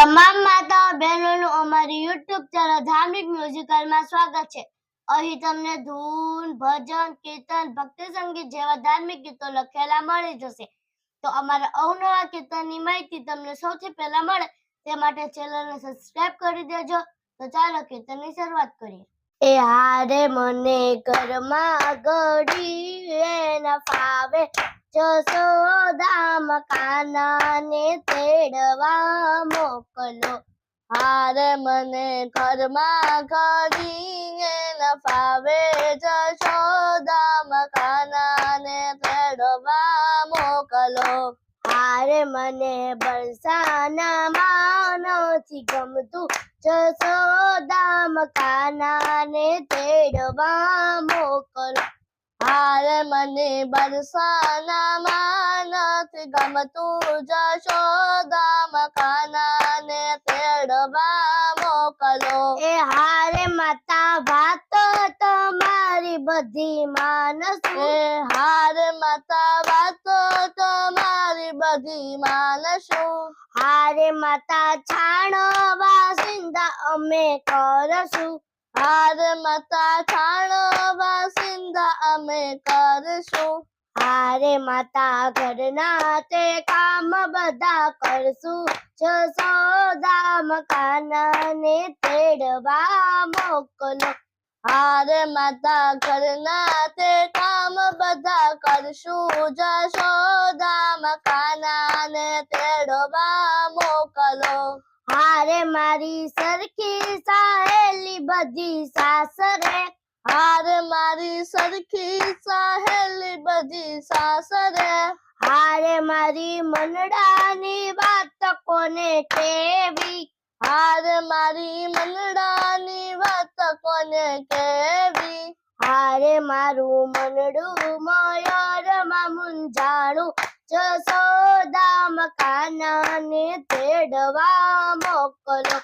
તમામ માતાઓ બહેનોનું અમારી યુટ્યુબ ચેનલ ધાર્મિક મ્યુઝિકલમાં સ્વાગત છે। અહીં તમને ધૂન, ભજન, કીર્તન, ભક્તિ સંગીત જેવા ધાર્મિક ગીતો લખેલા મળી જશે। તો અમારા અવનવા કીર્તનની માહિતી તમને સૌથી પહેલા મળે તે માટે ચેનલને સબસ્ક્રાઇબ કરી દેજો। તો ચાલો કીર્તનની શરૂઆત કરીએ। એ હારે મને ઘરમાં ઘડી ન ફાવે, જશોદામાં કાનાને તેડવા મોકલો। હારે મને ઘરમાં ઘડી ન ફાવે, જશોદામાં કાનાને તેડવા મોકલો। હારે મને બરસાનામાં નથી ગમતું, જશોદામાં કાનાને તેડવા મોકલો। હારે મને બરસાનામાં નથી ગમતું, જશોદામાં કાનાને તેડવા મોકલો। એ હારે માતા વાતો તમારી બધી માનસું, એ હારે માતા વાતો તમારી બધી માનસું। હારે માતા છાણો વાસિંદા અમે કરશું, હારે માતા છાણો વાસિંદા અમે કરશું। હારે માતા ઘરના તે કામ બધા કરશું, જશોદામાં કાનાને તેડવા મોકલો। હારે માતા ઘરના તે કામ બધા કરશું, જશોદામાં કાનાને તેડવા મોકલો। હારે મારી સરખી સહેલી બધી સાસરે, હારે મારી સરખી સહેલી બધી સાસરે। હારે મારી મનડાની વાત કોને કેવી, હારે મારી મનડાની વાત કોને કેવી। હારે મારું મનડું મયુરમાં મૂંઝાણું, જશોદામાં કાનાને તેડવા મોકલો।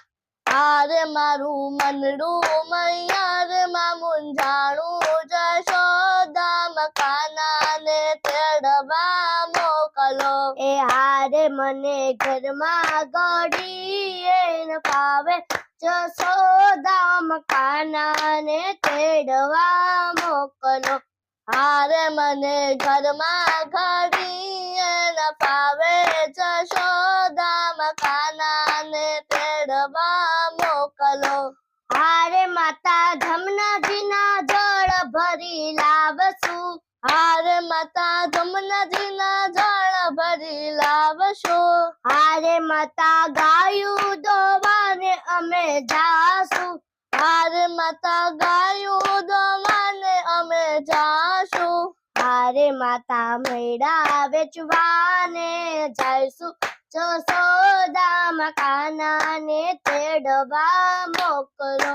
હારે મારું મનડું મયુરમાં મૂંઝાણું, જશોદામાં કાનાને તેડવા મોકલો। એ હારે મને ઘરમાં ઘડી ન ફાવે, જશોદામાં કાનાને તેડવા મોકલો। હારે મને ઘરમાં ઘડી ન ફાવે, જશોદામાં કાનાને તેડવા મોકલો। હારે માતા જમનાજીના જળ ભરી લાવશું, હારે માતા જમનાજીના જળ ભરી લાવશું। હારે માતા ગાયું દોવાને અમે જાશું, હારે માતા ગાયું દોવાને અમે જાશું। હારે માતા મેળા વેચવાને જઈશું, જશોદામાં કાનાને તેડવા મોકલો।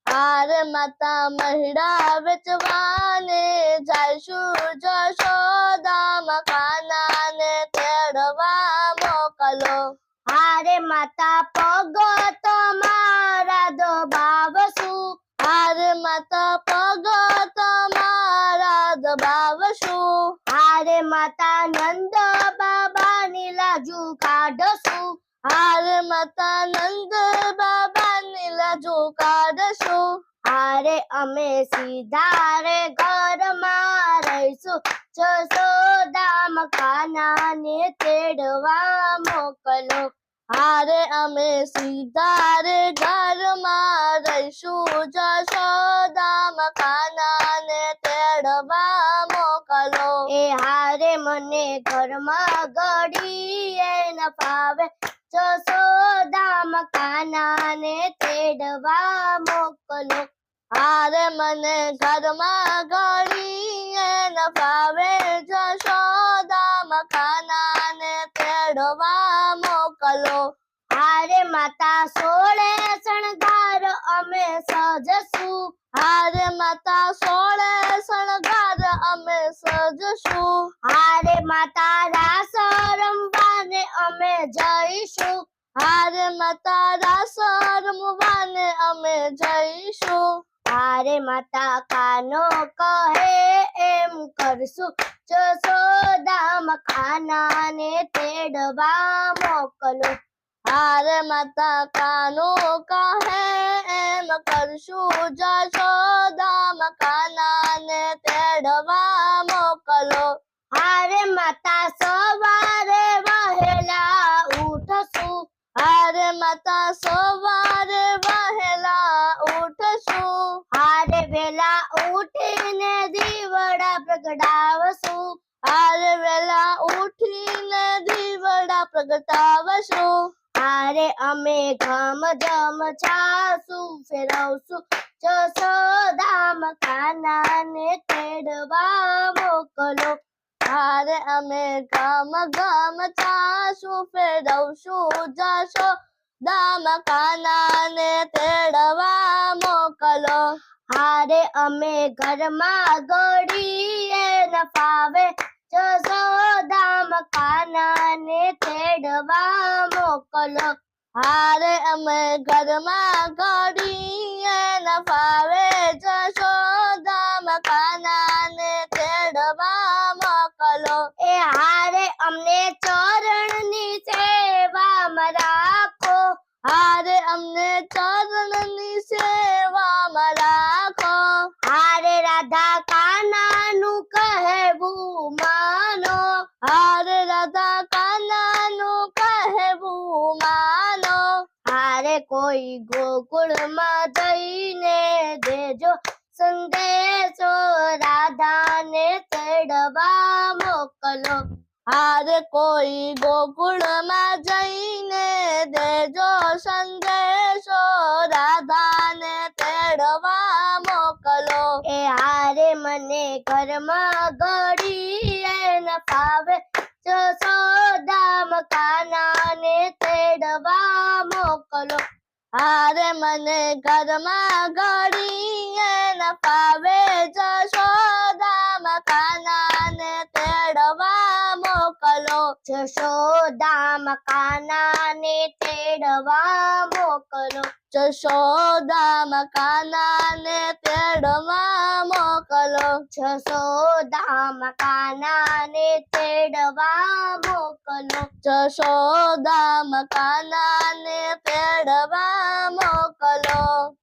હારે માતા મેળા વેચવાને જઈશું, જશોદામાં કાનાને તેડવા મોકલો। હારે માતા પગ તમારા દબાવશું, હારે માતા પગ તમારા દબાવશું। હારે માતા નંદ બાબાની લાજુ કાઢશું, હારે માતા નંદ બાબાની લાજુ કાઢશું। હારે અમે સીધા રે ઘરમાં રહીશું, જશોદામાં કાનાને તેડવા મોકલો। હારે અમે સીધા રે ઘરમાં રહીશું, જશોદામાં કાનાને તેડવા મોકલો। એ હારે મને ઘરમાં ઘડી ન ફાવે, જશોદામાં કાનાને તેડવા મોકલો। હારે મને ઘરમાં ઘડી ન ફાવે, જશોદામાં કાનાને તેડવા મોકલો। હારે માતા સોળે શણગાર અમે સજશું, હારે માતા સોળે શણગાર અમે સજશું। હારે માતા રાસ રમવાને અમે જઈશું, હારે માતા રાસ રમવાને અમે જઈશું। હારે માતા કાનો કહે એમ કરશું, જશોદામાં કાનાને તેડવા મોકલો। હારે માતા કાનું કહે એમ કરશું જશોદા કાનાને તેડવા મોકલો. હારે માતા સવારે વહેલા ઉઠશું. હારે માતા સવારે વહેલા ઉઠશું. હારે વેલા ઉઠીને દીવડા પ્રગટાવશું. હારે વેલા ઉઠીને દીવડા પ્રગટાવશું. હારે અમે ઘમ જમ છાસું ફેરવશું જશોદામ કાનાને તેડવા મોકલો. હારે અમે ઘમ ઘમ છાસું ફેરવશું જશોદામ કાનાને તેડવા મોકલો. હારે અમે ઘરમાં ઘડીએ ન ફાવે જશોદામ કાનાને તેડવા મોકલો. હારે અમે ઘરમાં ઘડીએ ન ફાવે જશોદામ કાનાને તેડવા મોકલો. એ હારે અમને ચરણની સેવામાં રાખો. હારે અમને ચરણની સેવામાં રાખો. હારે રાધા કાનાનું કહેવું માનો. હારે રાધા કાનાનું કહેવું માનો. હારે કોઈ ગોકુળમાં જઈને દેજો સંદેશો રાધાને તેડવા મોકલો. હારે કોઈ ગોકુળમાં જઈને દેજો સંદેશો રાધાને તેડવા મોકલો. એ હારે મને ઘરમાં ઘડીએ ન ફાવે જશોદામ કાનાને તેડવા મોકલો. હારે મને ઘરમાં ઘડીએ ન ફાવે જશોદામ કાનાને તેડવા મોકલો. જશોદામ કાનાને તેડવા મોકલો. જશોદામ કાનાને તેડવા મોકલો. જશોદામ કાનાને તેડવા મોકલો. જશોદામ કાનાને તેડવા મોકલો.